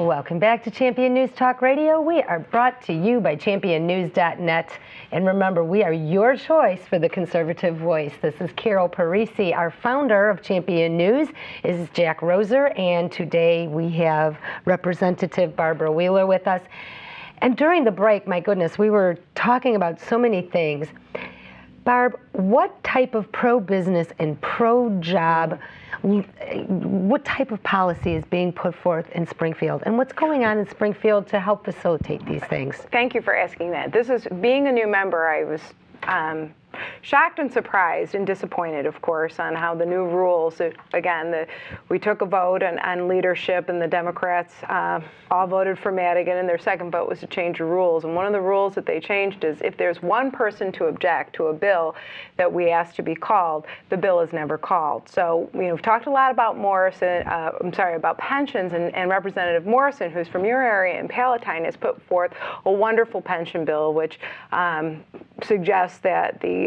Welcome back to Champion News Talk Radio. We are brought to you by championnews.net. And remember, we are your choice for the conservative voice. This is Carol Parisi. Our founder of Champion News is Jack Roeser. And today we have Representative Barbara Wheeler with us. And during the break, my goodness, we were talking about so many things. Barb, what type of pro-business and pro-job, what type of policy is being put forth in Springfield? And what's going on in Springfield to help facilitate these things? Thank you for asking that. This is, being a new member, I was shocked and surprised and disappointed, of course, on how the new rules, again, we took a vote on leadership, and the Democrats all voted for Madigan, and their second vote was to change the rules. And one of the rules that they changed is if there's one person to object to a bill that we asked to be called, the bill is never called. So we've talked a lot about about pensions, and Representative Morrison, who's from your area in Palatine, has put forth a wonderful pension bill, which suggests that the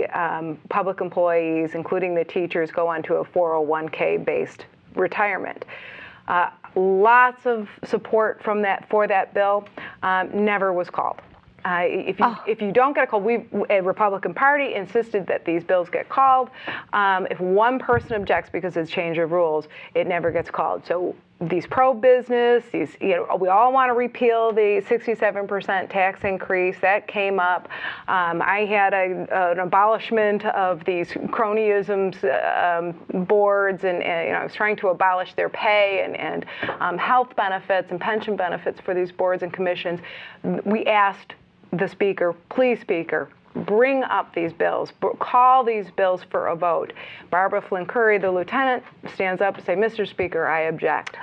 public employees, including the teachers, go onto a 401k-based retirement. Lots of support for that bill. Never was called. If you don't get a call, a Republican Party insisted that these bills get called. If one person objects because it's change of rules, it never gets called. So these pro-business, we all want to repeal the 67% tax increase. That came up. I had an abolishment of these cronyisms boards, and I was trying to abolish their pay and health benefits and pension benefits for these boards and commissions. We asked the Speaker, please, Speaker, bring up these bills, call these bills for a vote. Barbara Flynn Curry, the lieutenant, stands up and says, Mr. Speaker, I object.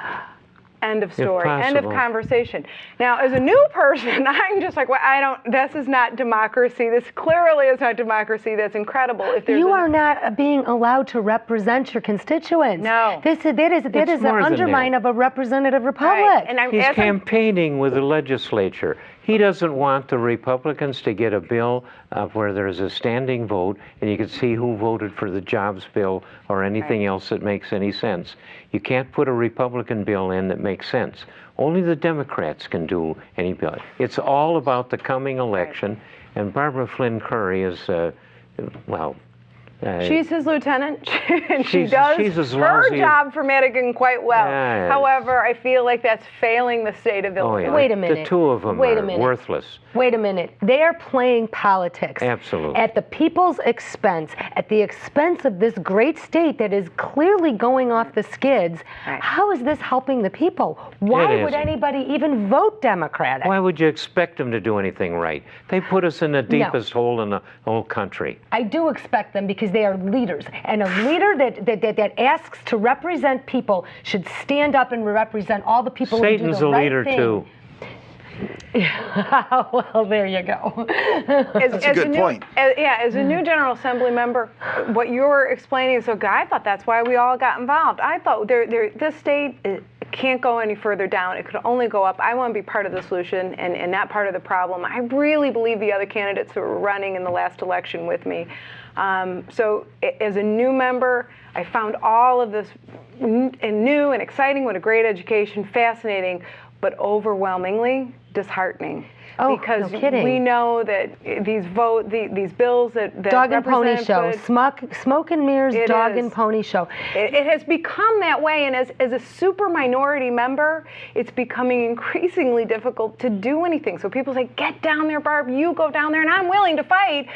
End of story. End of conversation. Now, as a new person, I'm just like, well, this is not democracy. This clearly is not democracy. That's incredible. If there's you are not being allowed to represent your constituents. No. That is an undermine of a representative republic. Right. And he's campaigning with the legislature. He doesn't want the Republicans to get a bill where there's a standing vote and you can see who voted for the jobs bill or anything else that makes any sense. You can't put a Republican bill in that makes sense. Only the Democrats can do any bill. It's all about the coming election, and Barbara Flynn Curry is, she's his lieutenant, and she does her job for Madigan quite well. Yeah. However, I feel like that's failing the state of Illinois. Yeah. Wait a minute. The two of them are worthless. Wait a minute. They are playing politics. Absolutely. At the people's expense, at the expense of this great state that is clearly going off the skids. Right. How is this helping the people? Why would anybody even vote Democratic? Why would you expect them to do anything right? They put us in the deepest hole in the whole country. I do expect them because they are leaders, and a leader that asks to represent people should stand up and represent all the people who do the right thing. Satan's a leader too. Well, there you go. That's a good point. As a new General Assembly member, what you were explaining is so good. I thought that's why we all got involved. I thought this state can't go any further down. It could only go up. I want to be part of the solution and not part of the problem. I really believe the other candidates who were running in the last election with me. So as a new member, I found all of this new and exciting. What a great education, fascinating, but overwhelmingly disheartening. Oh, because no kidding. We know that these bills that dog and pony show, smoke and mirrors, dog and pony show. It has become that way, and as a super minority member, it's becoming increasingly difficult to do anything. So people say, "Get down there, Barb. You go down there," and I'm willing to fight.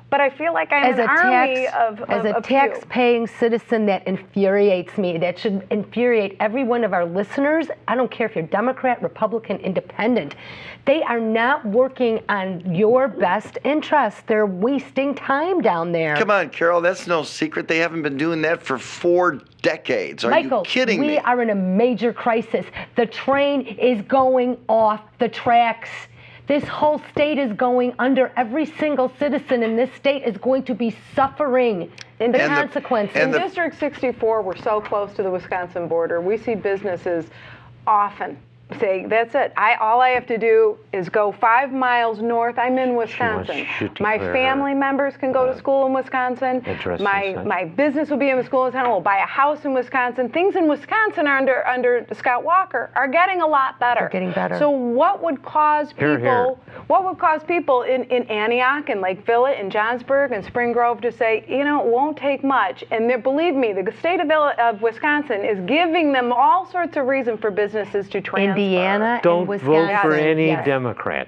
But I feel like I'm an army of As a tax-paying citizen, that infuriates me. That should infuriate every one of our listeners. I don't care if you're Democrat, Republican, Independent. They are not working on your best interests. They're wasting time down there. Come on, Carol, that's no secret. They haven't been doing that for 4 decades. Are you kidding me? We are in a major crisis. The train is going off the tracks. This whole state is going under. Every single citizen in this state is going to be suffering the consequences. In District 64, we're so close to the Wisconsin border. We see businesses often say, that's it. All I have to do is go 5 miles north. I'm in Wisconsin. My family members can go to school in Wisconsin. My business will be in the school in town. We'll buy a house in Wisconsin. Things in Wisconsin under Scott Walker are getting a lot better. They're getting better. So what would cause people? What would cause people in Antioch and Lake Villette and Johnsburg and Spring Grove to say, it won't take much? And believe me, the state of Wisconsin is giving them all sorts of reason for businesses to transfer. Indiana Don't and Wisconsin. vote for any Democrat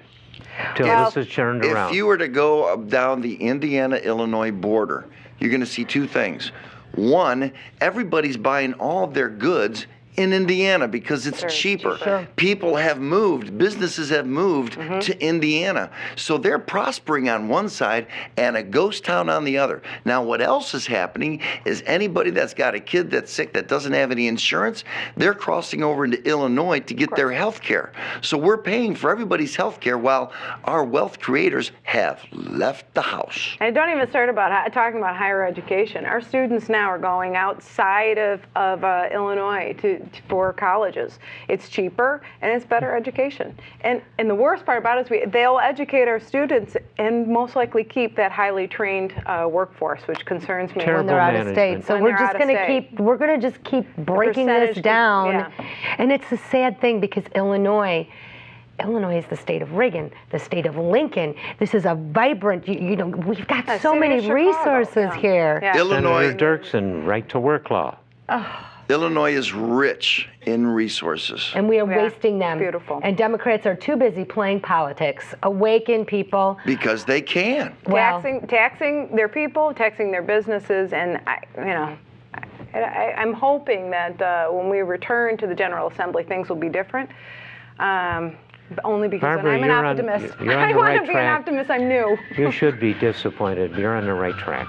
till this is turned around. If you were to go down the Indiana-Illinois border, you're going to see two things. One, everybody's buying all of their goods in Indiana because it's cheaper. Sure. People have moved, businesses have moved to Indiana. So they're prospering on one side and a ghost town on the other. Now, what else is happening is anybody that's got a kid that's sick that doesn't have any insurance, they're crossing over into Illinois to get their health care. So we're paying for everybody's health care while our wealth creators have left the house. And don't even start talking about higher education. Our students now are going outside of Illinois for colleges. It's cheaper and it's better education. And the worst part about it is they'll educate our students and most likely keep that highly trained workforce, which concerns me. When they're out of state. So we're just going to just keep breaking this down. And it's a sad thing because Illinois is the state of Reagan, the state of Lincoln. This is a vibrant, we've got so many resources here. Illinois, Senator Dirksen, right to work law. Illinois is rich in resources. And we are wasting them. Beautiful. And Democrats are too busy playing politics. Awaken people. Because they can. Taxing their people, taxing their businesses, and I'm hoping that when we return to the General Assembly, things will be different. Only because Barbara, I'm an optimist. I want to be an optimist. I'm new. You should be disappointed. You're on the right track.